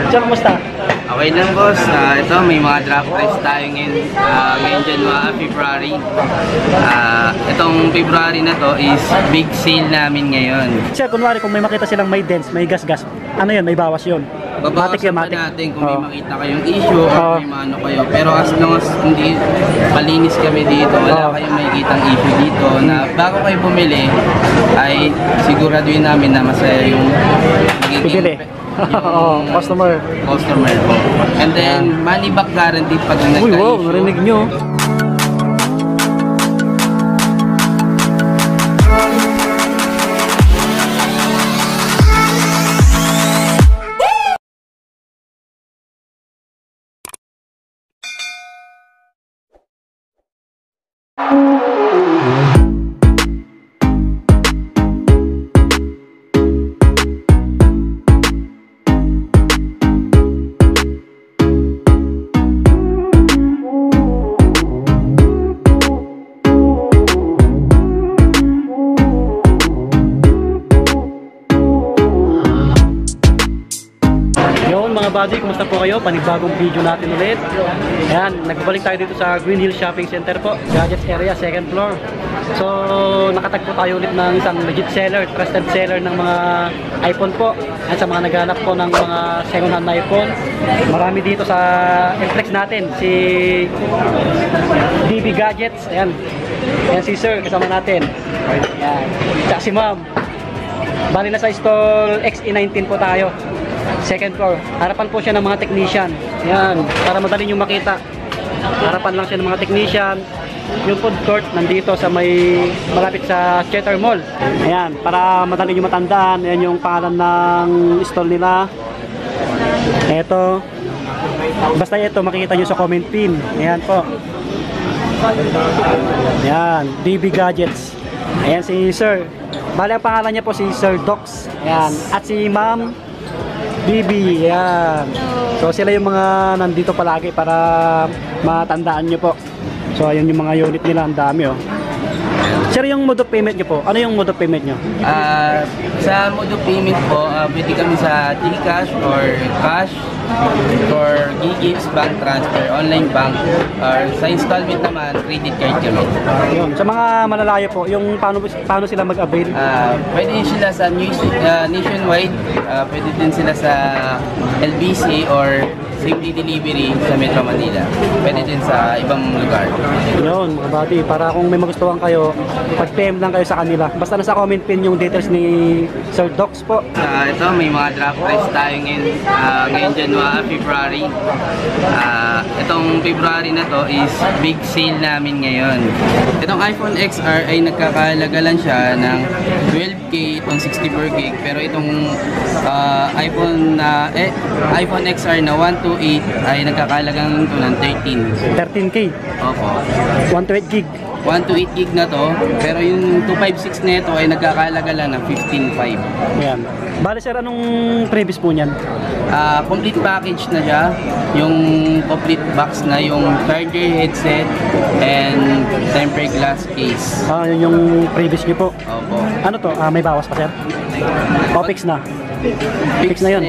Sir, kumusta? Okay lang boss, ito may mga drop price tayo ngayon January, February. Itong February na to is big sale namin ngayon. Sir, kunwari kung may makita silang may dents, may gas-gas, ano yun, may bawas yun? Babawasan pa natin kung may makita kayong issue o may mano kayo. Pero as long as hindi palinis kami dito, wala kayong makikitang issue dito na bago kayo bumili, ay siguraduhin namin na masaya yung bibili. Yung customer po. And then money back guarantee pag nagka-issue. Uy, wow, narinig nyo. Mga buddy, kumusta po kayo? Panibagong video natin ulit. Ayan, nagbabalik tayo dito sa Green Hill Shopping Center po, Gadgets area, second floor. So, nakatagpo tayo ulit ng isang legit seller, trusted seller ng mga iPhone po. At sa mga naghanap po ng mga second hand iPhone, marami dito sa Flex natin, si DB Gadgets. Ayan, ayan si sir, kasama natin. Ayan, tsaka si ma'am. Bali na sa stall XE19 po tayo, second floor. Harapan po siya ng mga technician. Yan, para madali nyo makita. Harapan lang siya ng mga technician. Yung food court nandito sa malapit sa Cheddar Mall. Ayan, para madali nyo matandaan. Ayan yung pangalan ng stall nila. Ito. Basta ito makikita nyo sa comment pin. Ayan po. Ayan, DB Gadgets. Ayan si Sir. Bali ang pangalan niya po si Sir Docs. Ayan, at si Ma'am BB, yan. So sila yung mga nandito palagi para matandaan nyo po. So ayun yung mga unit nila, ang dami oh. Sir, yung mode of payment nyo po, ano yung mode of payment nyo? Sa mode of payment po, pwede kami sa GCash or cash, for GGives, bank transfer, online bank, or sa installment naman, credit card kami. Yun. Sa mga malalayo po, yung paano sila mag-avail? Pwede sila sa nationwide, pwede din sila sa LBC or Simply Delivery sa Metro Manila. Pwede din sa ibang lugar. Yun, mga buddy, para kung may magustuhan kayo, pag-PM lang kayo sa kanila. Basta nasa comment pin yung details ni Sir Docs po. Ito, may mga drop price tayo ngayon January, February. Itong February na to is big sale namin ngayon. Itong iPhone XR ay nagkakahalaga lang siya ng 12K, itong 64GB. Pero itong iPhone XR na 128 ay nagkakahalagang ito ng 13K. Opo. 128GB. 128GB na to, pero yung 256 na ito ay nagkakahalaga lang ng 15.5. Ayan. Bale sir, anong previous po niyan? Complete package na siya. Yung complete box na yung charger, headset, and tempered glass case. Yun yung previous niyo po. Opo. Ano to? May bawas pa sir? O fix na? Fix na yun.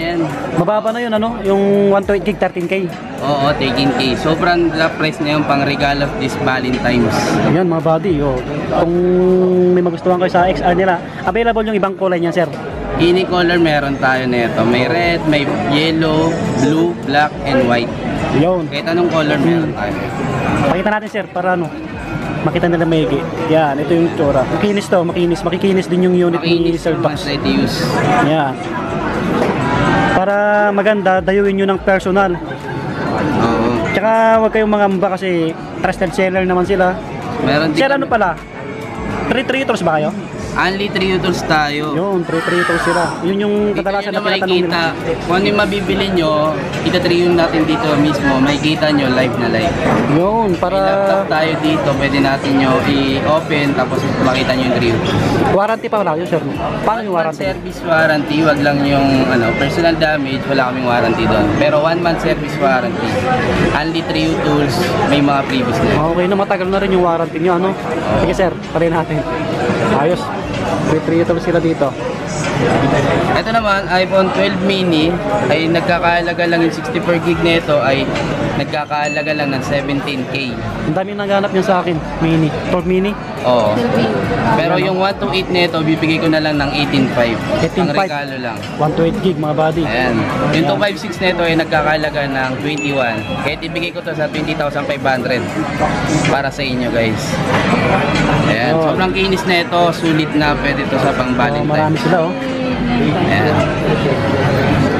Mababa na yun ano? Yung 128GB 13K. Oo, 13K. Sobrang drop price na yung pang regalo of this Valentine's. Ayan mga buddy. Kung may magustuhan kayo sa XR nila, available yung ibang kulay niyan sir. Any color meron tayo nito. May red, may yellow, blue, black, and white. Yun. Kahit anong color meron tayo. Pakita natin sir para makita nila maigi. Yan, ito yung tsura. Makinis to, makinis. Makikinis din yung unit ni Sir Docs. Yan. Para maganda, dayuin nyo ng personal. Oo. Tsaka huwag kayong mangamba kasi trusted seller naman sila. Meron din. Sir, ano pala? 3 treators ba kayo? Only 3 utils tayo. Yun, 3 treators sila. Yun yung kadalasan na tinatanong nila. Kung ano yung mabibili nyo, ita-trio natin dito mismo. Makikita nyo live na live. Yun, para... May laptop tayo dito, pwede natin nyo i-open tapos makita nyo yung trio. Warranty pa wala yun, sir? Paano yung warranty? Service warranty, wag lang yung personal damage, wala kaming warranty doon. Pero 1 month service warranty. Only 3 tools, may mga previous na. Okay na, matagal na rin yung warranty nyo, ano? Sige sir, pare natin. Ayos. 3 tools sila dito. Ito naman, iPhone 12 mini ay nagkakahalaga lang yung 64 gig nito ay nagkakahalaga lang ng 17K. Ang dami naghanap niya sa akin. Mini. 12 mini. Oo. Pero yung 128 nito, bibigay ko na lang ng 18.5. 18.5. Ang regalo lang. 128 gig mga buddy. Ayan. Yung 256 nito ay nagkakahalaga ng 21. Kahit ibigay ko to sa 20,500 para sa inyo guys. Ayan. Oh. Sobrang kinis na ito. Sulit na. Pwede to sa pang Valentine. Marami sila oh. Ayan.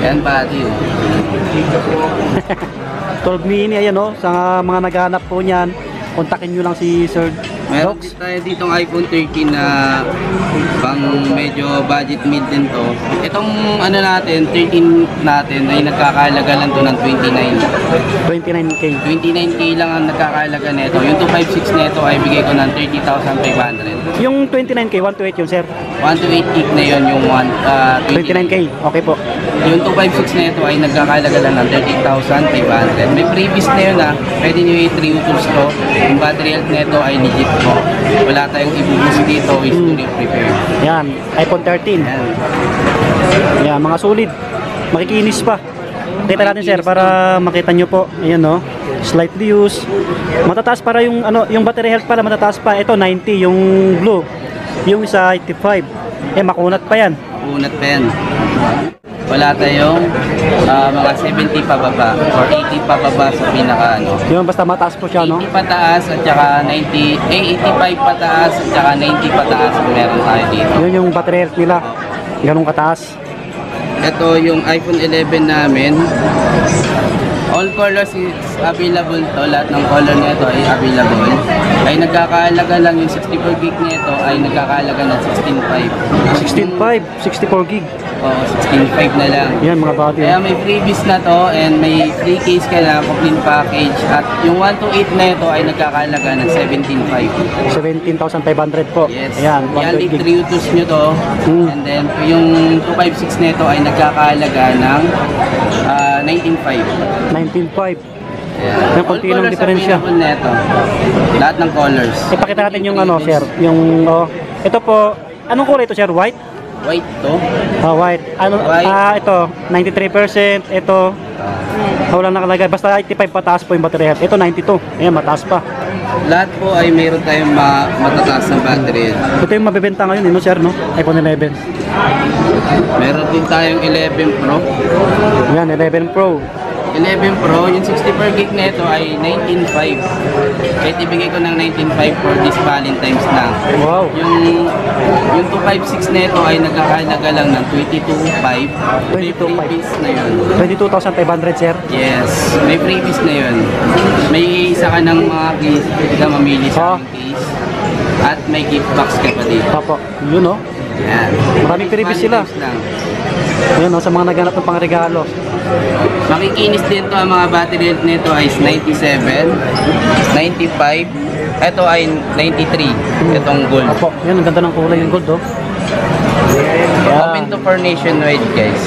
Ayan buddy. 12 mini, ayan oh. Sa mga naghanap po niyan, kontakin nyo lang si Sir Meron Docs. din tayo ditong iPhone 13 na pang medyo budget mid din to. Itong ano natin, 13 natin ay nagkakahalaga lang to ng 29k. 29K lang ang nagkakahalaga nito. Yung 256 nito ay bigay ko ng 30,500. Yung 29k, 128 yun sir. 128 gig na yun yung 29k, okay po. Yung 256 na ito ay nagkakahalaga lang ng 30,500. May previous na yun ha. Pwede nyo i-3 tools to. Yung battery health na ito ay legit po. Wala tayong ibubus dito. Is to prepare. Yan, iPhone 13. Yan. Yan, mga solid. Makikinis pa. Kita natin sir para makita nyo po. Ayan no. Slightly used. Matataas para yung ano, yung battery health pala matataas pa. Ito 90 yung blue. Yung isa 85. Makunat pa yan. Unat pa yan. Wala tayong mga 70 pababa or 80 pababa sa pinaka ano. Yung basta mataas po siya no. 80 pataas at saka 85 pataas at saka 90 pataas kung meron tayo dito. Yun yung battery health nila. Ganun kataas. Ito yung iPhone 11 namin. All colors is available to. Lahat ng color nito ay available. Ay nagkakahalaga lang yung 64 gig nito ay nagkakahalaga ng 16.5. 16.5, 64 gig. Oo, 16.5 na lang. Yan mga buddy. Kaya may freebies na to and may free case ka na, complete package. At yung 128 na ito ay nagkakahalaga ng 17.5. 17,500 po. Yes. Ayan, Yan, 128 gig. i-3 nyo to. And then, yung 256 na ito ay nagkakahalaga ng 19.5. 19.5. Yeah. Yung konti ng diferensya. Neto. Lahat ng colors. Ipakita natin yung ano, sir. Yung, oh, ito po, anong kulay ito, sir? White? White to. White. Ano, White. ito, 93%. Ito, wala nakalagay. Basta 85 pataas po yung battery health. Ito, 92. Ayan, mataas pa. Lahat po ay mayroon tayong matataas na battery. Ito yung mabibenta ngayon, no, sir, no? iPhone 11. Meron din tayong 11 Pro. Yan, 11 Pro. 11 Pro, yung 64 gig na ito ay 19.5. Kahit ibigay ko ng 19.5 for this Valentine's na. Wow. Yung 256 na ito ay nagkakahalaga lang ng 22.5. May 22.5. freebies na yun. 22,500, sir. Yes, may freebies na yun. May isa ka ng mga case, pwede ka mamili sa aming case. At may gift box ka pa dito. Papo. Yun, no? Yan. Maraming freebies sila. Valentine's lang. Ayan, no, sa mga naghanap ng pangregalo. Makikinis din to, ang mga battery health nito ay 97, 95, ito ay 93, itong gold. Apo, yan, ang ganda ng kulay yung gold, oh. Open to for nationwide guys.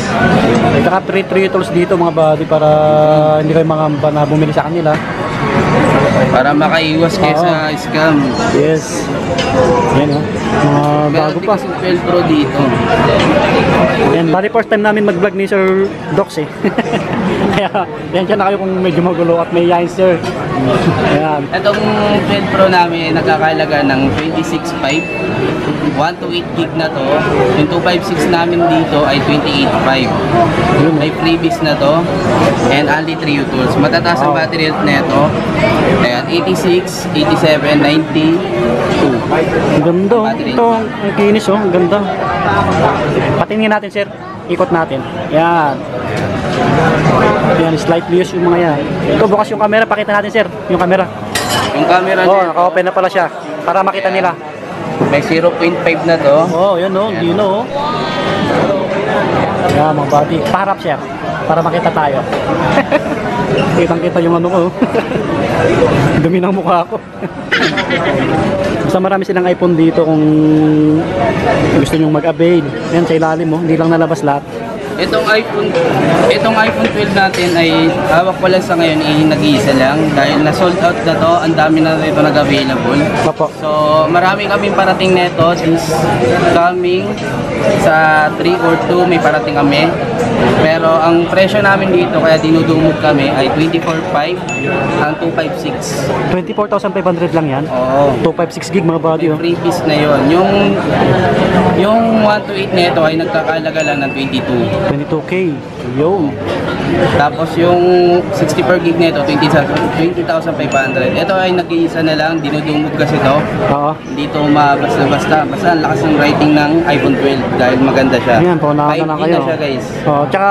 Saka free tools dito mga buddy para hindi kayo mangamba na bumili sa kanila. Para makaiwas kayo sa scam. Yes. Yan, oh. Mga bago Meron din pa. kasi 12 Pro dito. Yan, bali first time namin mag-vlog ni Sir Docs eh. Kaya, yan dyan na kayo kung medyo magulo at may yain sir. Ayan. Itong 12 Pro namin nagkakahalaga ng 26.5. 128 gig na to. Yung 256 namin dito ay 28.5. May freebies na to. And only 3 tools. Matataas ang battery health na ito. Ayan, 86, 87, 92. Ang ganda, oh. Ito, ang kinis, oh. Ang ganda. Patingin natin, sir. Ikot natin. Yan. Yan, slightly used yung mga yan. Ito, bukas yung camera. Pakita natin, sir. Yung camera. Yung camera Oh, nito, naka-open na pala siya. Para makita nila. may 0.5 na to. Oh, yan, oh. Dino, oh. Yan, mga buddy. Paharap, sir. Para makita tayo. Kitang-kita yung ano ko. Dumi ng mukha ko. Basta marami silang iPhone dito kung gusto nyong mag-avail. Yan sa ilalim mo, hindi lang nalabas lahat. Itong iPhone 12 natin ay hawak ko lang sa ngayon nag-iisa lang dahil na sold out na to, ang dami na ito nag-available. Opo. So marami kaming parating nito this coming sa 3 or 2 may parating kami. Pero ang presyo namin dito kaya dinudumog kami ay 24,500 ang 256. 24,500 lang yan. Oo. 256 gig mga body oh. Free piece na yon. Yung 128 nito ay nagkakalaga lang ng 22. 22k. Yun. Tapos yung 64 gig nito 20,500. Ito ay nag-iisa na lang, dinudumog kasi to. Oo. Hindi to mabasta-basta. Basta ang lakas ng rating ng iPhone 12 dahil maganda siya. Ayan, paunahan 5G na kayo. na siya guys. Oh, tsaka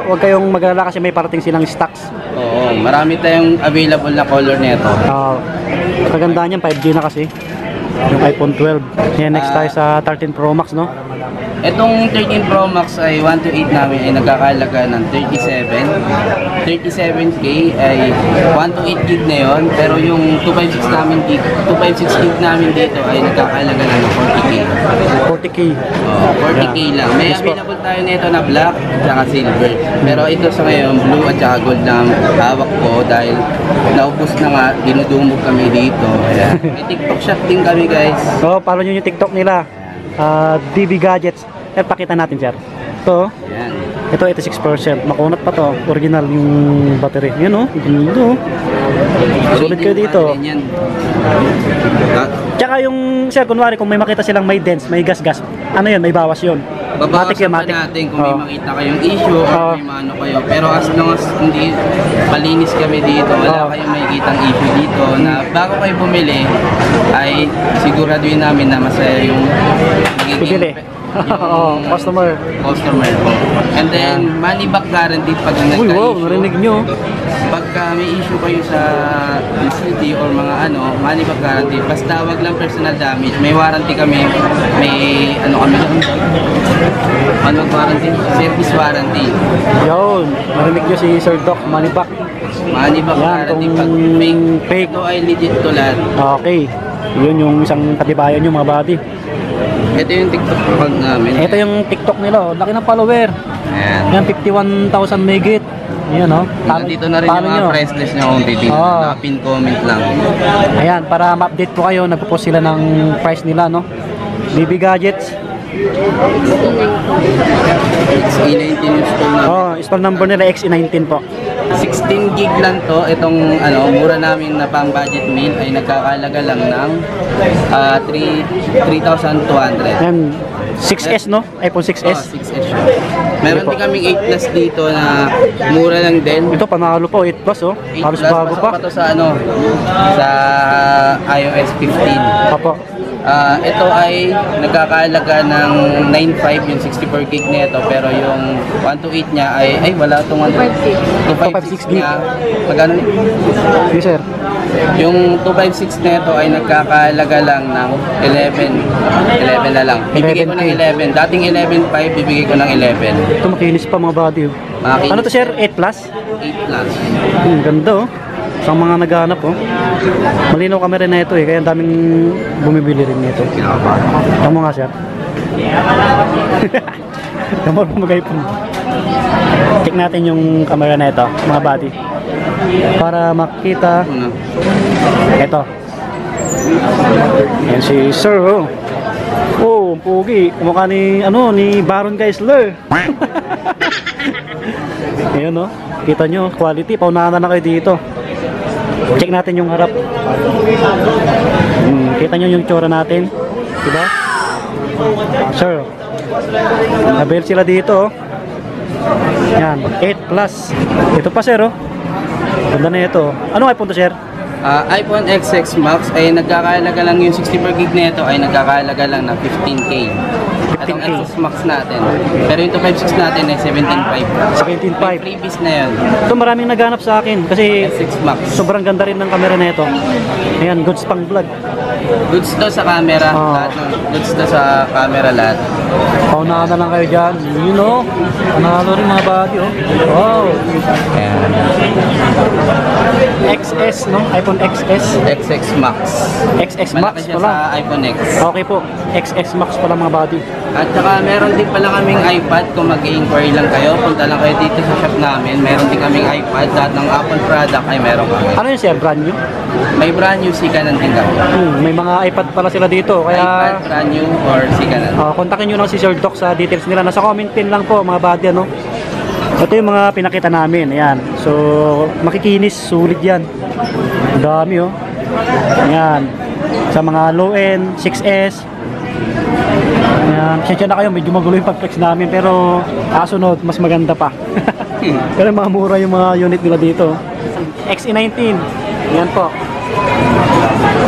huwag kayong mag-alala kasi may parating silang stocks. Oo, marami tayong available na color nito. Kagandaan yan, 5G na kasi. Yung iPhone 12. Yan, next tayo sa 13 Pro Max, no? Itong 13 Pro Max ay 128 namin ay nagkakalaga ng 37k ay 128 gig na yon, pero yung 256 gig namin dito ay nagkakalaga lang ng 40k. 40k. 40k lang. May available tayo nito na black at saka silver. Pero ito sa ngayon blue at saka gold lang hawak ko dahil naubos na nga, dinudumog kami dito. Ayan. May TikTok shop din kami guys. So, follow nyo yung TikTok nila. DB Gadgets. Pakita natin, sir. Ito. Ayan. Ito 86%. Makunat pa to. Original yung battery. Yan oh. Ganda. Sulit kayo dito. Tsaka yung, sir, kunwari kung may makita silang may dents, may gas-gas, ano yun, may bawas yun. Babawasan pa natin kung may makita kayong issue or may mano kayo. Pero as long as hindi palinis kami dito, wala kayong makikitang issue dito na bago kayo bumili, ay siguraduhin namin na masaya yung bibili. Customer po. And then, money back guarantee pag Uy, wow, narinig nyo. Pagka may issue kayo sa city or mga money back guarantee, basta wag lang personal damage. May warranty kami, may kami doon. Money back guarantee, service warranty. Yun, narinig nyo si Sir Doc, money back. Money back guarantee pag fake, ito ay legit to lahat. Okay, yun yung isang katibayan nyo mga buddy. Ito yung TikTok account namin. Ito yung TikTok nila, laki ng follower. Ayan. Yan, 51,000 megit. Yan, no? Dito na rin yung mga price list nyo kung titignan. Pin comment lang. Ayan, para ma-update po kayo, nagpo-post sila ng price nila, no? DB Gadgets. XE19 yung store namin. Store number nila XE19 po. 16 gig lang to. Itong mura namin na pang budget meal ay nagkakalaga lang ng 3,200. Ayan, 6S, no? iPhone 6S. 6S. Meron din kaming 8 Plus dito na mura lang din. Ito, panalo po, 8 Plus, oh. 8 Halos Plus, bago pa. pa to sa sa iOS 15. Opo. Ito ay nagkakalaga ng 9.5 yung 64 gig nito, pero yung 128 niya ay wala itong 256 gig. niya. Magkano niya? Yes, sir. Yung 256 nito ay nagkakalaga lang ng 11 na lang. Bibigay ko ng 11. Dating 11.5, bibigay ko ng 11. Ito makinis pa mga body, oh. Ano to, sir? 8 Plus? 8 Plus. Ganda, oh. Sa mga naghahanap, oh. Malinaw camera na ito, eh. Kaya ang daming bumibili rin nito. Tama nga, sir. Tama mo mag-iPhone. Check natin yung camera na ito, mga body. Para makita. Ito. Yan si Sir, oh. Oh, pogi. Kumukha ni Baron Geisler. Ayan, oh. Kita nyo, quality. Paunahan na kayo dito. Check natin yung harap. Kita nyo yung tsura natin. Diba? Sir, nabail sila dito, oh. Yan, 8 Plus. Ito pa, sir, oh. Ganda na ito. Anong iPhone to, sir? iPhone XX Max ay nagkakalaga lang yung 64 gig na ito ay nagkakalaga lang ng 15K. At ang XS Max natin. Pero yung 256 natin ay 17.5. 17.5. Freebies na yun. Ito maraming naghanap sa akin kasi SX Max. sobrang ganda rin ng camera na ito. Ayan, goods pang vlog. Goods to sa camera. Lahat ng goods to sa camera lahat. Paunahan na lang kayo dyan. You know, panalo rin mga body, oh. Wow. Ayan. XS, no? iPhone XS. XX Max. XS Max Malaki siya pala. sa iPhone X. Okay po. XS Max pala mga body. At saka meron din pala kaming iPad kung mag-i-inquire lang kayo. Punta lang kayo dito sa shop namin. Meron din kaming iPad. Lahat ng Apple product ay meron kami. Ano yun siya? Brand new? May brand new Sikanan din kami. May mga iPad pala sila dito. Kaya iPad brand new or Sikanan. kontakin nyo lang si Sir Doc sa details nila. Nasa comment pin lang po mga body, ano. Ito yung mga pinakita namin. Ayan. So, makikinis. Sulit yan. Ang dami, oh. Ayan. Sa mga low-end, 6S. Ayan. Sensya na kayo. Medyo magulo yung pag-flex namin. Pero, kasunod, mas maganda pa. Pero mga mura yung mga unit nila dito. XE19. Ayan po.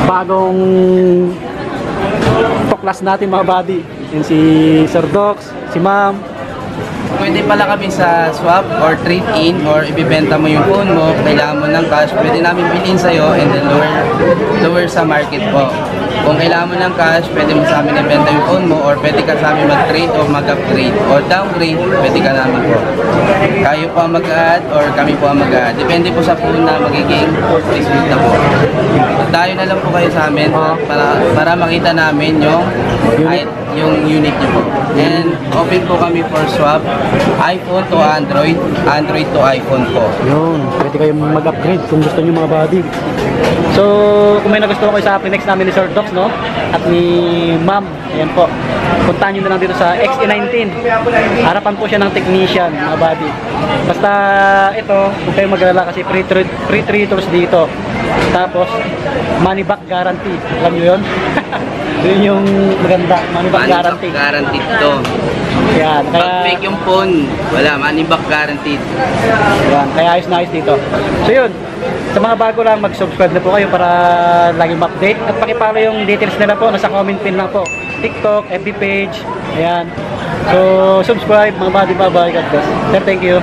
Bagong tuklas natin mga body. Yan si Sir Docs, si Ma'am. Pwede pala kami sa swap or trade-in or ibibenta mo yung phone mo, kailangan mo ng cash, pwede namin bilhin sa'yo and then lower sa market po. Kung kailangan mo ng cash, pwede mo sa amin ibenta yung phone mo or pwede ka sa amin mag-trade o mag-upgrade or downgrade, pwede ka namin po. Kayo po ang mag-add or kami po ang mag-add. Depende po sa phone na magiging resulta po. Tayo na lang po kayo sa amin para makita namin yung unit niyo po. And open po kami for swap, iPhone to Android, Android to iPhone po. Yun, pwede kayong mag-upgrade kung gusto nyo mga body. So, kung may nagustuhan kayo sa Pinex namin ni Sir Docs, no? At ni Ma'am, ayan po. Puntahan nyo na lang dito sa XE19. Harapan po siya ng technician, mga body. Basta ito, kung kayo mag-alala kasi free tours dito. Tapos, money back guarantee. Alam nyo yun? Yun yung maganda, money back guarantee. Guaranteed to. Yan, Pag kaya... fake yung phone, wala, money back guaranteed. Yan, kaya ayos na ayos dito. So yun, sa mga bago lang, mag-subscribe na po kayo para laging ma-update. At pakipalo yung details nila po, nasa comment pin lang po. TikTok, FB page, ayan. So, subscribe mga buddy, bye-bye, God bless. Sir, thank you.